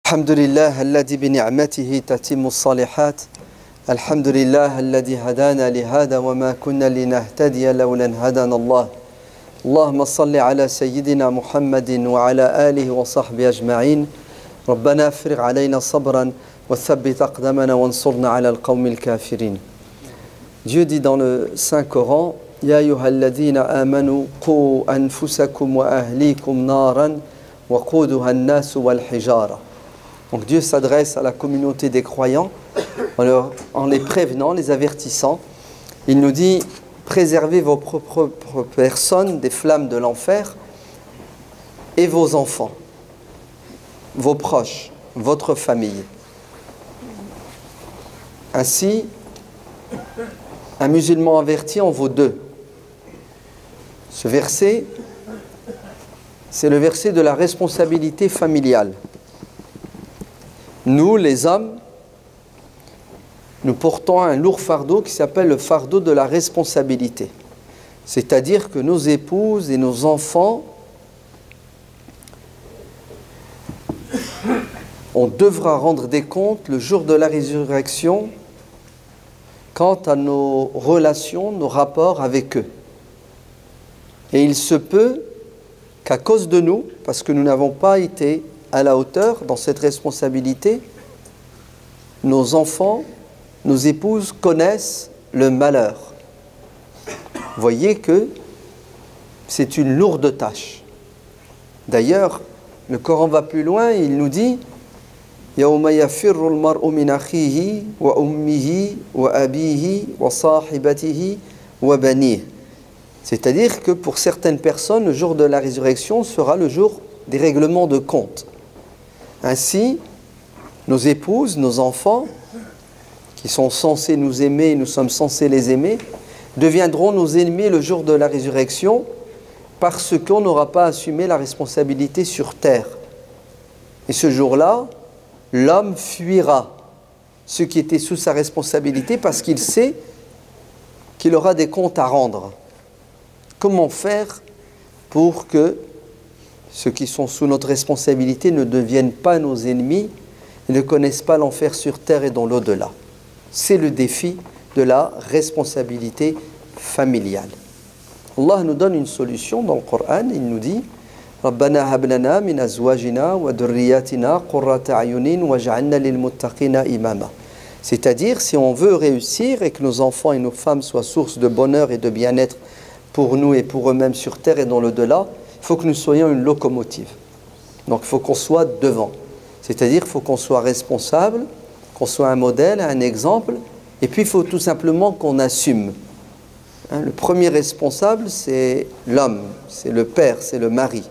الحمد لله الذي بنعمته تتم الصالحات الحمد لله الذي هدانا لهذا وما كنا لنهتدي لولا أن هدانا الله اللهم صل على سيدنا محمد وعلى آله وصحبه أجمعين ربنا افرغ علينا صبرا وثبت أقدامنا وانصرنا على القوم الكافرين. Dieu dit dans le Saint-Coran يا أيها الذين آمنوا قوا أنفسكم وأهليكم نارا وقودها الناس والحجارة. Donc Dieu s'adresse à la communauté des croyants en les prévenant, les avertissant. Il nous dit, préservez vos propres personnes des flammes de l'enfer et vos enfants, vos proches, votre famille. Ainsi, un musulman averti en vaut deux. Ce verset, c'est le verset de la responsabilité familiale. Nous, les hommes, nous portons un lourd fardeau qui s'appelle le fardeau de la responsabilité. C'est-à-dire que nos épouses et nos enfants, on devra rendre des comptes le jour de la résurrection quant à nos relations, nos rapports avec eux. Et il se peut qu'à cause de nous, parce que nous n'avons pas été à la hauteur dans cette responsabilité, nos enfants, nos épouses connaissent le malheur. Voyez que c'est une lourde tâche. D'ailleurs, le Coran va plus loin, il nous dit يَوْمَ يَفِرُّ الْمَرْءُ مِنْ أَخِيهِ وَأُمِّهِ وَأَبِيهِ وَصَاحِبَتِهِ وَبَنِيهِ. C'est-à-dire que pour certaines personnes, le jour de la résurrection sera le jour des règlements de compte. Ainsi, nos épouses, nos enfants, qui sont censés nous aimer, nous sommes censés les aimer, deviendront nos ennemis le jour de la résurrection parce qu'on n'aura pas assumé la responsabilité sur terre. Et ce jour-là, l'homme fuira ceux qui étaient sous sa responsabilité parce qu'il sait qu'il aura des comptes à rendre. Comment faire pour que ceux qui sont sous notre responsabilité ne deviennent pas nos ennemis et ne connaissent pas l'enfer sur terre et dans l'au-delà? C'est le défi de la responsabilité familiale. Allah nous donne une solution dans le Coran. Il nous dit رَبَّنَا هَبْ لَنَا مِنْ أَزْوَاجِنَا وَذُرِّيَّاتِنَا قُرَّةَ أَعْيُنٍ وَاجْعَلْنَا لِلْمُتَّقِينَ إِمَامًا. C'est-à-dire, si on veut réussir et que nos enfants et nos femmes soient source de bonheur et de bien-être pour nous et pour eux-mêmes sur terre et dans l'au-delà, il faut que nous soyons une locomotive. Donc il faut qu'on soit devant. C'est-à-dire qu'il faut qu'on soit responsable, qu'on soit un modèle, un exemple, et puis il faut tout simplement qu'on assume. Le premier responsable, c'est l'homme, c'est le père, c'est le mari.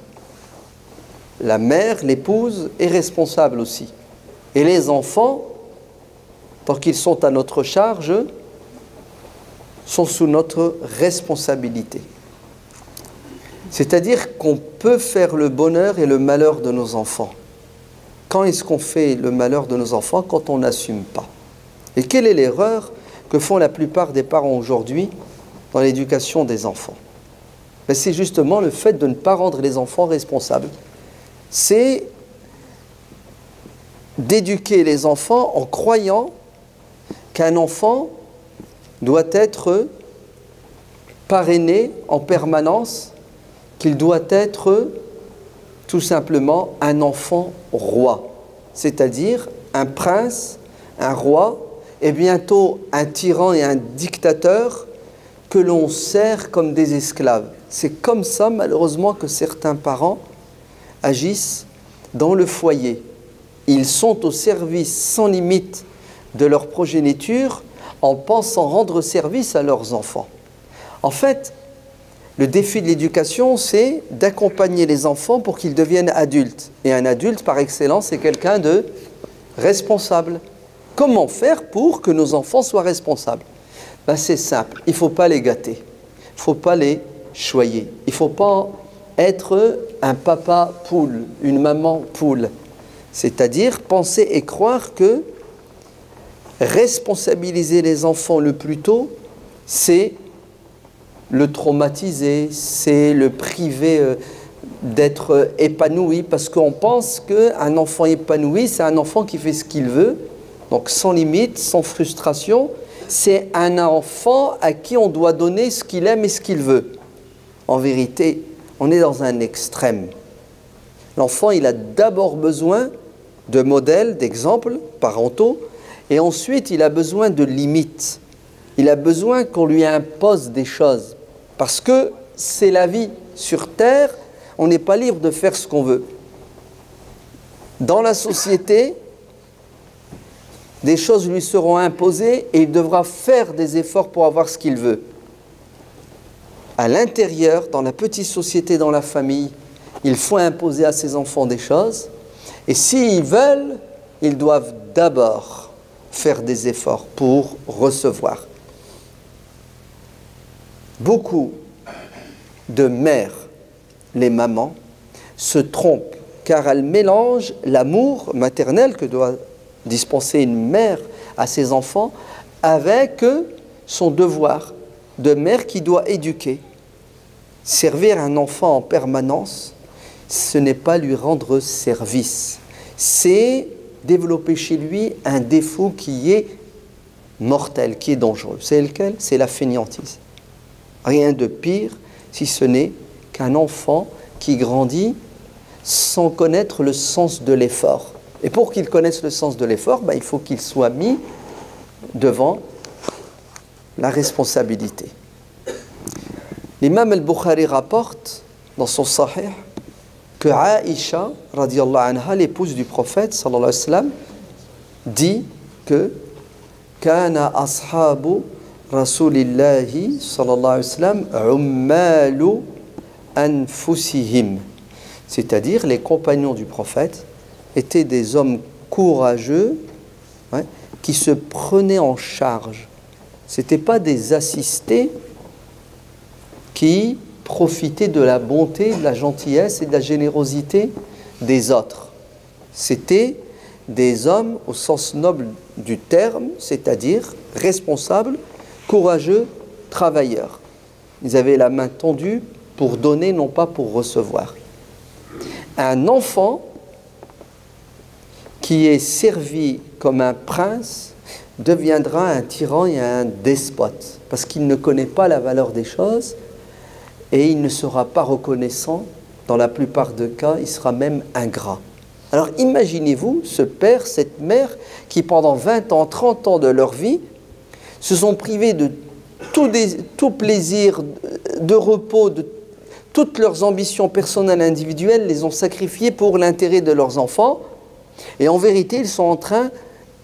La mère, l'épouse, est responsable aussi. Et les enfants, tant qu'ils sont à notre charge, sont sous notre responsabilité. C'est-à-dire qu'on peut faire le bonheur et le malheur de nos enfants. Quand est-ce qu'on fait le malheur de nos enfants? Quand on n'assume pas. Et quelle est l'erreur que font la plupart des parents aujourd'hui dans l'éducation des enfants? Ben, c'est justement le fait de ne pas rendre les enfants responsables. C'est d'éduquer les enfants en croyant qu'un enfant doit être parrainé en permanence, qu'il doit être tout simplement un enfant roi, c'est-à-dire un prince, un roi, et bientôt un tyran et un dictateur que l'on sert comme des esclaves. C'est comme ça, malheureusement, que certains parents agissent dans le foyer. Ils sont au service sans limite de leur progéniture en pensant rendre service à leurs enfants. En fait, le défi de l'éducation, c'est d'accompagner les enfants pour qu'ils deviennent adultes. Et un adulte, par excellence, c'est quelqu'un de responsable. Comment faire pour que nos enfants soient responsables? Ben, c'est simple, il ne faut pas les gâter, il ne faut pas les choyer, il ne faut pas être un papa poule, une maman poule. C'est-à-dire penser et croire que responsabiliser les enfants le plus tôt, c'est le traumatiser, c'est le priver d'être épanoui, parce qu'on pense qu'un enfant épanoui, c'est un enfant qui fait ce qu'il veut, donc sans limite, sans frustration. C'est un enfant à qui on doit donner ce qu'il aime et ce qu'il veut. En vérité, on est dans un extrême. L'enfant, il a d'abord besoin de modèles, d'exemples parentaux, et ensuite il a besoin de limites. Il a besoin qu'on lui impose des choses, parce que c'est la vie. Sur Terre, on n'est pas libre de faire ce qu'on veut. Dans la société, des choses lui seront imposées et il devra faire des efforts pour avoir ce qu'il veut. À l'intérieur, dans la petite société, dans la famille, il faut imposer à ses enfants des choses. Et s'ils veulent, ils doivent d'abord faire des efforts pour recevoir. Beaucoup de mères, les mamans, se trompent car elles mélangent l'amour maternel que doit dispenser une mère à ses enfants avec son devoir de mère qui doit éduquer. Servir un enfant en permanence, ce n'est pas lui rendre service, c'est développer chez lui un défaut qui est mortel, qui est dangereux. C'est lequel? C'est la fainéantise. Rien de pire si ce n'est qu'un enfant qui grandit sans connaître le sens de l'effort. Et pour qu'il connaisse le sens de l'effort, il faut qu'il soit mis devant la responsabilité. L'imam al-Bukhari rapporte dans son Sahih que Aïcha, radiyallahu anha, l'épouse du prophète, sallallahu alayhi wa sallam, dit que kana ashabu rasulillahi, sallallahu alayhi wa sallam, ummalu anfusihim. C'est-à-dire, les compagnons du prophète étaient des hommes courageux, qui se prenaient en charge. Ce n'étaient pas des assistés qui profitaient de la bonté, de la gentillesse et de la générosité des autres. C'étaient des hommes au sens noble du terme, c'est-à-dire responsables, courageux, travailleurs. Ils avaient la main tendue pour donner, non pas pour recevoir. Un enfant qui est servi comme un prince deviendra un tyran et un despote, parce qu'il ne connaît pas la valeur des choses et il ne sera pas reconnaissant. Dans la plupart des cas, il sera même ingrat. Alors imaginez-vous ce père, cette mère qui pendant 20 ans, 30 ans de leur vie se sont privés de tout plaisir, de repos, de toutes leurs ambitions personnelles et individuelles, les ont sacrifiées pour l'intérêt de leurs enfants. Et en vérité, ils sont en train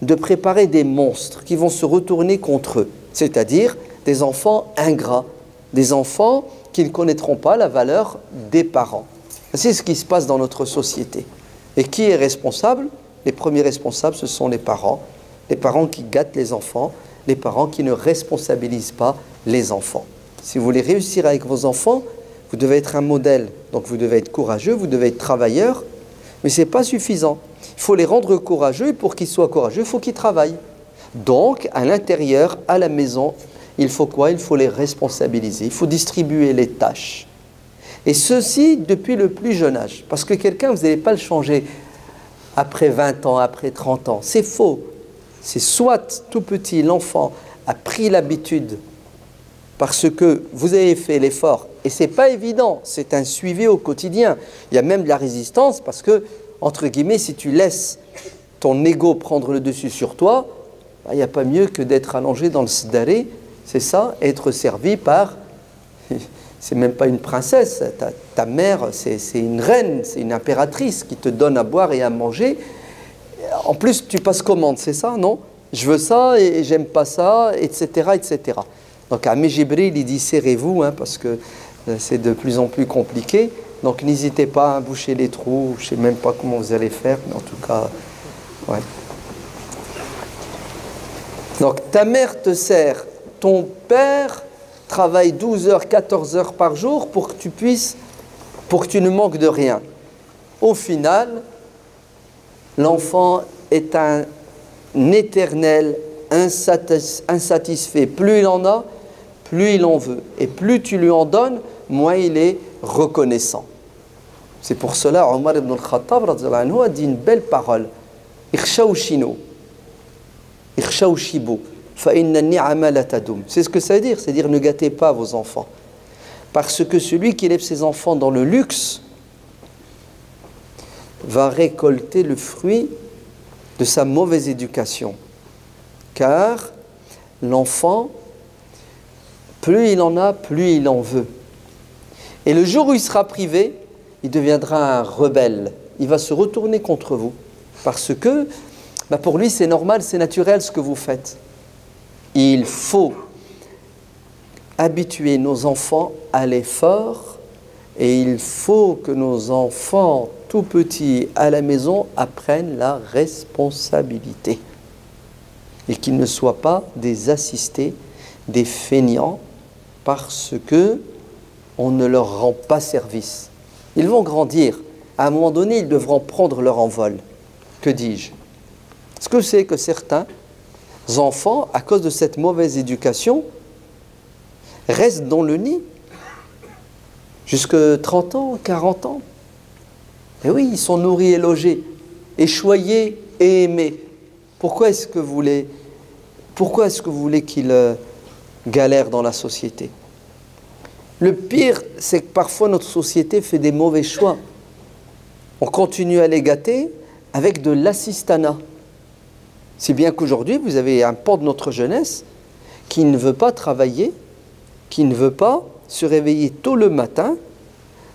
de préparer des monstres qui vont se retourner contre eux, c'est-à-dire des enfants ingrats, des enfants qui ne connaîtront pas la valeur des parents. C'est ce qui se passe dans notre société. Et qui est responsable? Les premiers responsables, ce sont les parents qui gâtent les enfants, les parents qui ne responsabilisent pas les enfants. Si vous voulez réussir avec vos enfants, vous devez être un modèle. Donc vous devez être courageux, vous devez être travailleur, mais ce n'est pas suffisant. Il faut les rendre courageux, et pour qu'ils soient courageux, il faut qu'ils travaillent. Donc, à l'intérieur, à la maison, il faut quoi? Il faut les responsabiliser, il faut distribuer les tâches. Et ceci depuis le plus jeune âge. Parce que quelqu'un, vous n'allez pas le changer après 20 ans, après 30 ans. C'est faux. C'est soit tout petit, l'enfant a pris l'habitude parce que vous avez fait l'effort. Et ce n'est pas évident, c'est un suivi au quotidien. Il y a même de la résistance parce que, entre guillemets, si tu laisses ton ego prendre le dessus sur toi, il n'y a pas mieux que d'être allongé dans le siddaré, c'est ça, être servi par... C'est même pas une princesse, ta mère, c'est une reine, c'est une impératrice qui te donne à boire et à manger. En plus, tu passes commande, c'est ça, non? Je veux ça et j'aime pas ça, etc., etc. Donc, Ammi Jibril, il dit, serrez-vous, parce que c'est de plus en plus compliqué. Donc, n'hésitez pas à boucher les trous, je sais même pas comment vous allez faire, mais en tout cas, ouais. Donc, ta mère te sert, ton père travaille 12 heures, 14 heures par jour pour que tu ne manques de rien. Au final, l'enfant est un éternel insatisfait. Plus il en a, plus il en veut. Et plus tu lui en donnes, moins il est reconnaissant. C'est pour cela Omar ibn al-Khattab radhiyallahu anhu a dit une belle parole. Ikhshawshinu, ikhshawshibu, fa inna ni'ama la tadum. C'est ce que ça veut dire, c'est-à-dire ne gâtez pas vos enfants. Parce que celui qui élève ses enfants dans le luxe va récolter le fruit de sa mauvaise éducation. Car l'enfant, plus il en a, plus il en veut. Et le jour où il sera privé, il deviendra un rebelle. Il va se retourner contre vous. Parce que pour lui, c'est normal, c'est naturel ce que vous faites. Il faut habituer nos enfants à l'effort et il faut que nos enfants tout petits à la maison apprennent la responsabilité et qu'ils ne soient pas des assistés, des feignants parce que on ne leur rend pas service. Ils vont grandir. À un moment donné, ils devront prendre leur envol. Que dis-je? Ce que c'est que certains enfants, à cause de cette mauvaise éducation, restent dans le nid jusque 30 ans, 40 ans. Et oui, ils sont nourris et logés, et choyés et aimés. Pourquoi est-ce que vous voulez qu'ils galèrent dans la société? Le pire, c'est que parfois notre société fait des mauvais choix. On continue à les gâter avec de l'assistanat. Si bien qu'aujourd'hui, vous avez un pan de notre jeunesse qui ne veut pas travailler, qui ne veut pas se réveiller tôt le matin,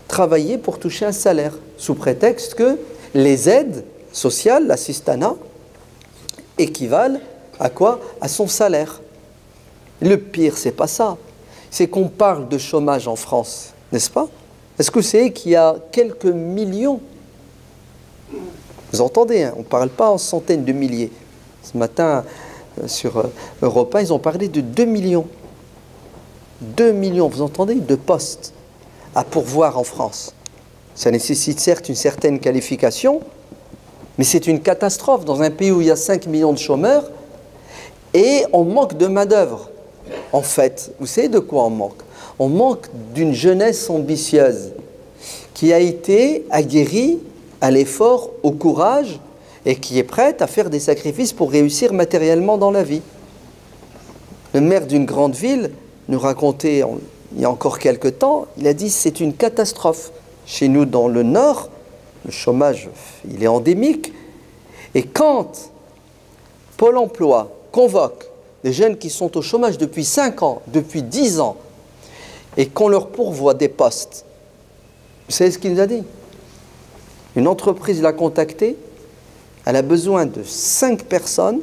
travailler pour toucher un salaire, sous prétexte que les aides sociales, l'assistanat, équivalent à quoi? À son salaire. Le pire, c'est pas ça. C'est qu'on parle de chômage en France, n'est-ce pas? Est-ce que vous savez qu'il y a quelques millions? Vous entendez, hein, on ne parle pas en centaines de milliers. Ce matin, sur Europe 1, ils ont parlé de 2 millions. 2 millions, vous entendez, de postes à pourvoir en France. Ça nécessite certes une certaine qualification, mais c'est une catastrophe dans un pays où il y a 5 millions de chômeurs et on manque de main-d'œuvre. En fait, vous savez de quoi on manque? On manque d'une jeunesse ambitieuse qui a été aguerrie à l'effort, au courage et qui est prête à faire des sacrifices pour réussir matériellement dans la vie. Le maire d'une grande ville nous racontait il y a encore quelque temps, il a dit c'est une catastrophe. Chez nous dans le Nord, le chômage il est endémique et quand Pôle emploi convoque des jeunes qui sont au chômage depuis 5 ans, depuis 10 ans et qu'on leur pourvoit des postes, vous savez ce qu'il nous a dit? Une entreprise l'a contacté, elle a besoin de 5 personnes,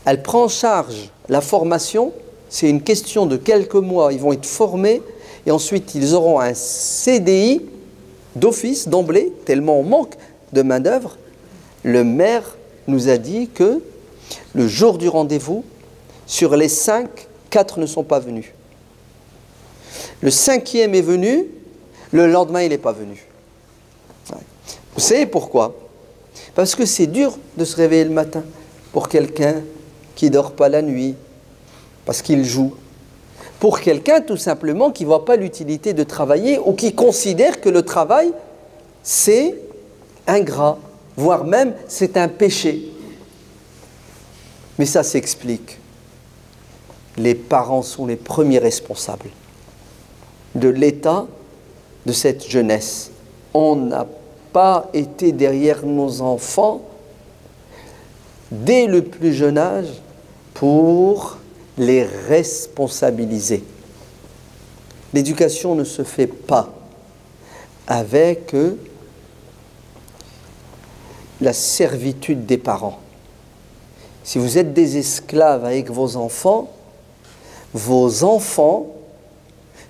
elle prend en charge la formation, c'est une question de quelques mois, ils vont être formés et ensuite ils auront un CDI d'office, d'emblée, tellement on manque de main-d'œuvre. Le maire nous a dit que le jour du rendez-vous, sur les 5, 4 ne sont pas venus. Le 5e est venu, le lendemain il n'est pas venu. Vous savez pourquoi? Parce que c'est dur de se réveiller le matin pour quelqu'un qui ne dort pas la nuit, parce qu'il joue. Pour quelqu'un tout simplement qui ne voit pas l'utilité de travailler ou qui considère que le travail c'est ingrat, voire même c'est un péché. Mais ça s'explique. Les parents sont les premiers responsables de l'état de cette jeunesse. On n'a pas été derrière nos enfants dès le plus jeune âge pour les responsabiliser. L'éducation ne se fait pas avec la servitude des parents. Si vous êtes des esclaves avec vos enfants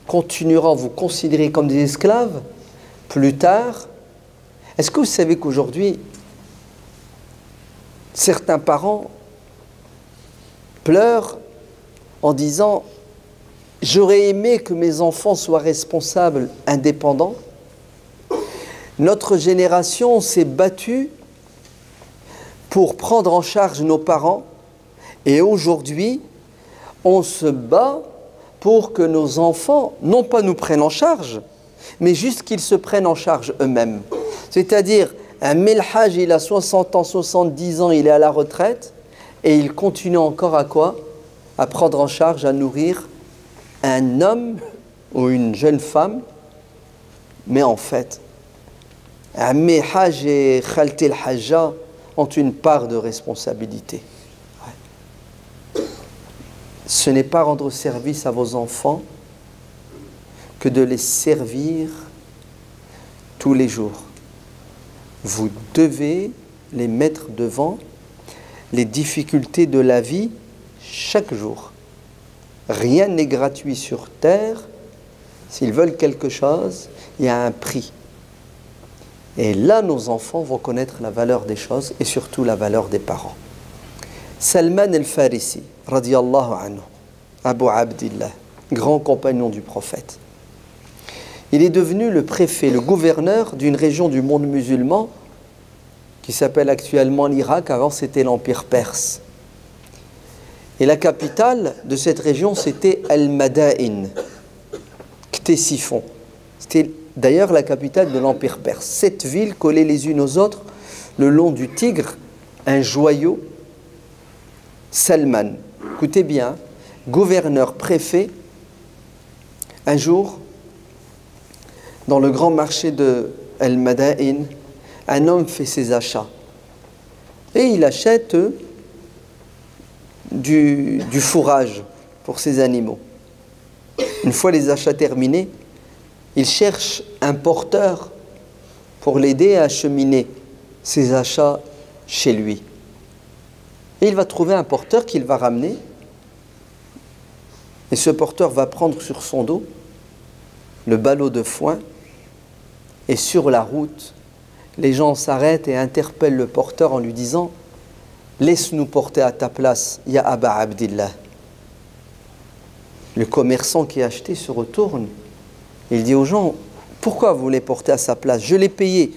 continueront à vous considérer comme des esclaves plus tard. Est-ce que vous savez qu'aujourd'hui, certains parents pleurent en disant « J'aurais aimé que mes enfants soient responsables, indépendants. Notre génération s'est battue pour prendre en charge nos parents et aujourd'hui, on se bat pour que nos enfants, non pas nous prennent en charge, mais juste qu'ils se prennent en charge eux-mêmes. C'est-à-dire, un Melhaj, il a 60 ans, 70 ans, il est à la retraite, et il continue encore à quoi? À prendre en charge, à nourrir un homme ou une jeune femme. Mais en fait, un Melhaj et Khalti el-Hajja ont une part de responsabilité. Ce n'est pas rendre service à vos enfants que de les servir tous les jours. Vous devez les mettre devant les difficultés de la vie chaque jour. Rien n'est gratuit sur terre. S'ils veulent quelque chose, il y a un prix. Et là, nos enfants vont connaître la valeur des choses et surtout la valeur des parents. Salman el-Farisi, radiyallahu anhu, Abu Abdillah, grand compagnon du prophète. Il est devenu le préfet, le gouverneur d'une région du monde musulman qui s'appelle actuellement l'Irak. Avant, c'était l'Empire perse. Et la capitale de cette région, c'était Al-Madain, Ctésiphon. C'était d'ailleurs la capitale de l'Empire perse. 7 villes collées les unes aux autres, le long du Tigre, un joyau. Salman, écoutez bien, gouverneur, préfet, un jour, dans le grand marché de Al-Madain, un homme fait ses achats. Et il achète du fourrage pour ses animaux. Une fois les achats terminés, il cherche un porteur pour l'aider à acheminer ses achats chez lui. Et il va trouver un porteur qu'il va ramener. Et ce porteur va prendre sur son dos le ballot de foin. Et sur la route, les gens s'arrêtent et interpellent le porteur en lui disant « Laisse-nous porter à ta place, ya Aba Abdillah ». Le commerçant qui a acheté se retourne. Il dit aux gens « Pourquoi vous les portez à sa place? Je l'ai payé,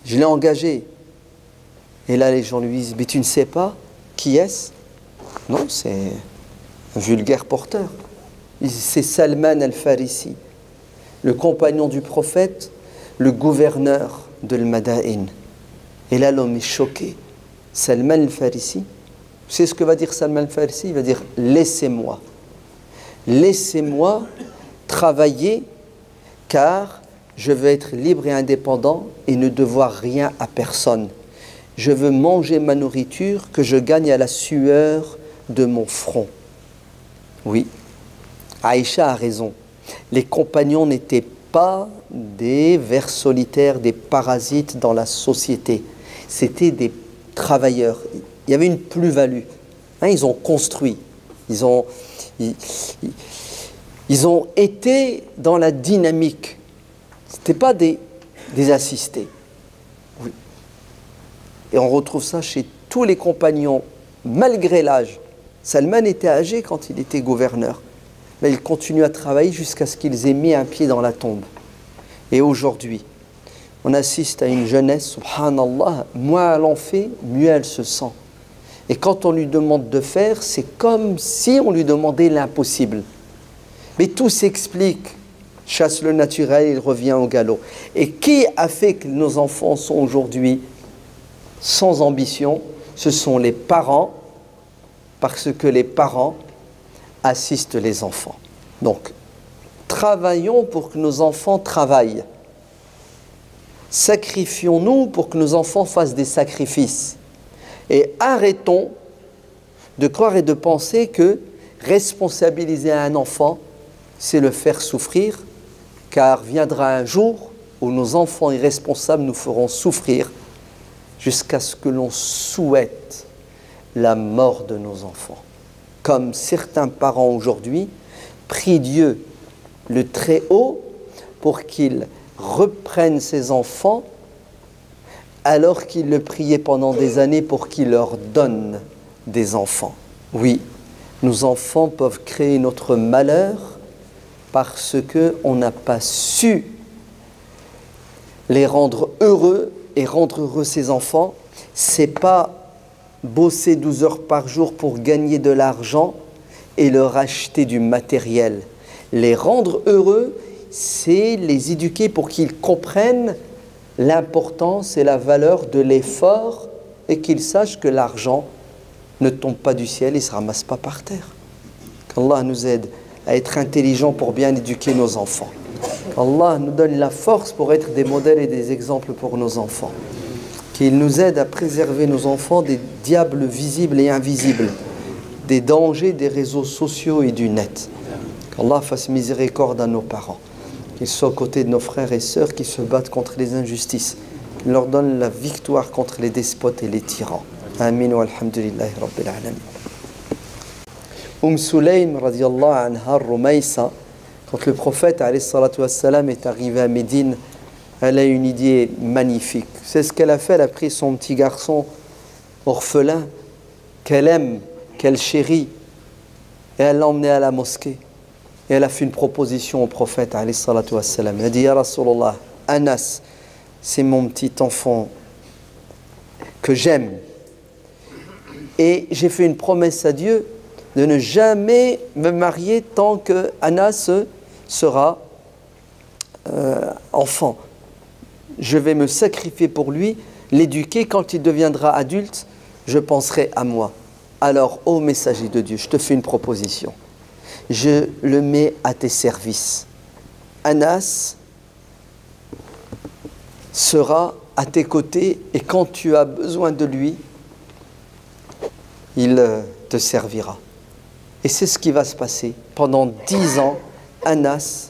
je l'ai engagé. » Et là, les gens lui disent « Mais tu ne sais pas qui est-ce » Non, c'est un vulgaire porteur. C'est Salman al-Farisi, le compagnon du prophète, le gouverneur de l'Madain. Et là, l'homme est choqué. Salman al-Farisi, vous savez ce que va dire Salman al-Farisi? Il va dire « Laissez-moi. Laissez-moi travailler, car je veux être libre et indépendant et ne devoir rien à personne. Je veux manger ma nourriture que je gagne à la sueur de mon front. » Oui, Aïcha a raison. Les compagnons n'étaient pas des vers solitaires, des parasites dans la société. C'était des travailleurs. Il y avait une plus-value. Ils ont construit. Ils ont été dans la dynamique. Ce n'étaient pas des assistés. Oui. Et on retrouve ça chez tous les compagnons, malgré l'âge. Salman était âgé quand il était gouverneur. Mais il continue à travailler jusqu'à ce qu'ils aient mis un pied dans la tombe. Et aujourd'hui, on assiste à une jeunesse, subhanallah, moins elle en fait, mieux elle se sent. Et quand on lui demande de faire, c'est comme si on lui demandait l'impossible. Mais tout s'explique. Chasse le naturel, il revient au galop. Et qui a fait que nos enfants sont aujourd'hui sans ambition? Ce sont les parents, parce que les parents assistent les enfants. Donc, travaillons pour que nos enfants travaillent. Sacrifions-nous pour que nos enfants fassent des sacrifices. Et arrêtons de croire et de penser que responsabiliser un enfant, c'est le faire souffrir, car viendra un jour où nos enfants irresponsables nous feront souffrir jusqu'à ce que l'on souhaite la mort de nos enfants. Comme certains parents aujourd'hui prient Dieu le Très-Haut pour qu'il reprenne ses enfants alors qu'il le priait pendant des années pour qu'il leur donne des enfants. Oui, nos enfants peuvent créer notre malheur parce qu'on n'a pas su les rendre heureux et rendre heureux ses enfants. C'est pas bosser 12 heures par jour pour gagner de l'argent et leur acheter du matériel. Les rendre heureux, c'est les éduquer pour qu'ils comprennent l'importance et la valeur de l'effort et qu'ils sachent que l'argent ne tombe pas du ciel et ne se ramasse pas par terre. Qu'Allah nous aide à être intelligents pour bien éduquer nos enfants. Qu'Allah nous donne la force pour être des modèles et des exemples pour nos enfants. Qu'il nous aide à préserver nos enfants des diables visibles et invisibles, des dangers des réseaux sociaux et du net. Qu'Allah fasse miséricorde à nos parents. Qu'il soit aux côtés de nos frères et sœurs qui se battent contre les injustices. Qu'il leur donne la victoire contre les despotes et les tyrans. Amin wa alhamdulillahi rabbil alamin. Sulaym radiallahu anha Rumaysa, quand le prophète alayhi salatu wassalam est arrivé à Médine, elle a une idée magnifique. C'est ce qu'elle a fait. Elle a pris son petit garçon orphelin qu'elle aime, qu'elle chérit, et elle l'a emmené à la mosquée. Et elle a fait une proposition au prophète alayhi salatu wassalam. Elle a dit: Ya Rasulallah, Anas, c'est mon petit enfant que j'aime. Et j'ai fait une promesse à Dieu de ne jamais me marier tant que Anas sera enfant. Je vais me sacrifier pour lui, l'éduquer. Quand il deviendra adulte, je penserai à moi. Alors, ô messager de Dieu, je te fais une proposition. Je le mets à tes services. Anas sera à tes côtés et quand tu as besoin de lui, il te servira. Et c'est ce qui va se passer. Pendant 10 ans, Anas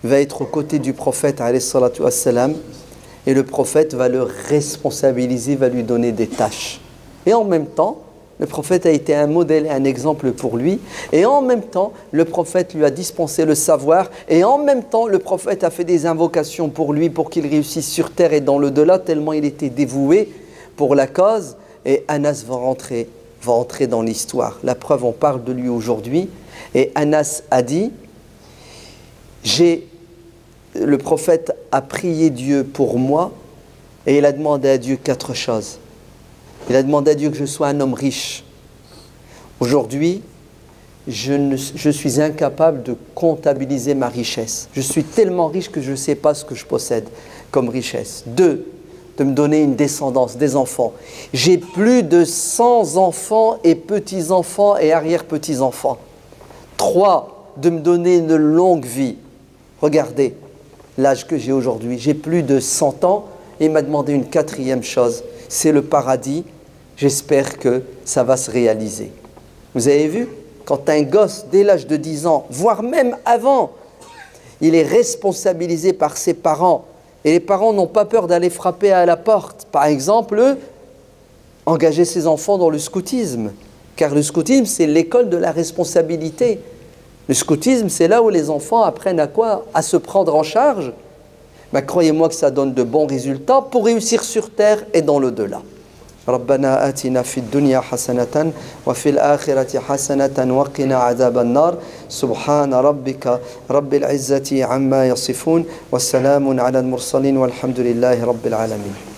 va être aux côtés du prophète alayhi salatu wassalam, et le prophète va le responsabiliser, va lui donner des tâches. Et en même temps, le prophète a été un modèle et un exemple pour lui. Et en même temps, le prophète lui a dispensé le savoir. Et en même temps, le prophète a fait des invocations pour lui, pour qu'il réussisse sur terre et dans l'au-delà, tellement il était dévoué pour la cause. Et Anas va entrer dans l'histoire. La preuve, on parle de lui aujourd'hui. Et Anas a dit, le prophète a prié Dieu pour moi et il a demandé à Dieu 4 choses. Il a demandé à Dieu que je sois un homme riche. Aujourd'hui, je suis incapable de comptabiliser ma richesse. Je suis tellement riche que je ne sais pas ce que je possède comme richesse. 2, de me donner une descendance, des enfants. J'ai plus de 100 enfants et petits-enfants et arrière-petits-enfants. 3, de me donner une longue vie. Regardez l'âge que j'ai aujourd'hui. J'ai plus de 100 ans et il m'a demandé une 4e chose. C'est le paradis. J'espère que ça va se réaliser. Vous avez vu? Quand un gosse, dès l'âge de 10 ans, voire même avant, il est responsabilisé par ses parents. Et les parents n'ont pas peur d'aller frapper à la porte. Par exemple, engager ses enfants dans le scoutisme. Car le scoutisme, c'est l'école de la responsabilité. Le scoutisme, c'est là où les enfants apprennent à quoi? À se prendre en charge. Ben, croyez-moi que ça donne de bons résultats pour réussir sur terre et dans l'au-delà. ربنا آتنا في الدنيا حسنة وفي الآخرة حسنة وقنا عذاب النار سبحان ربك رب العزة عما يصفون والسلام على المرسلين والحمد لله رب العالمين.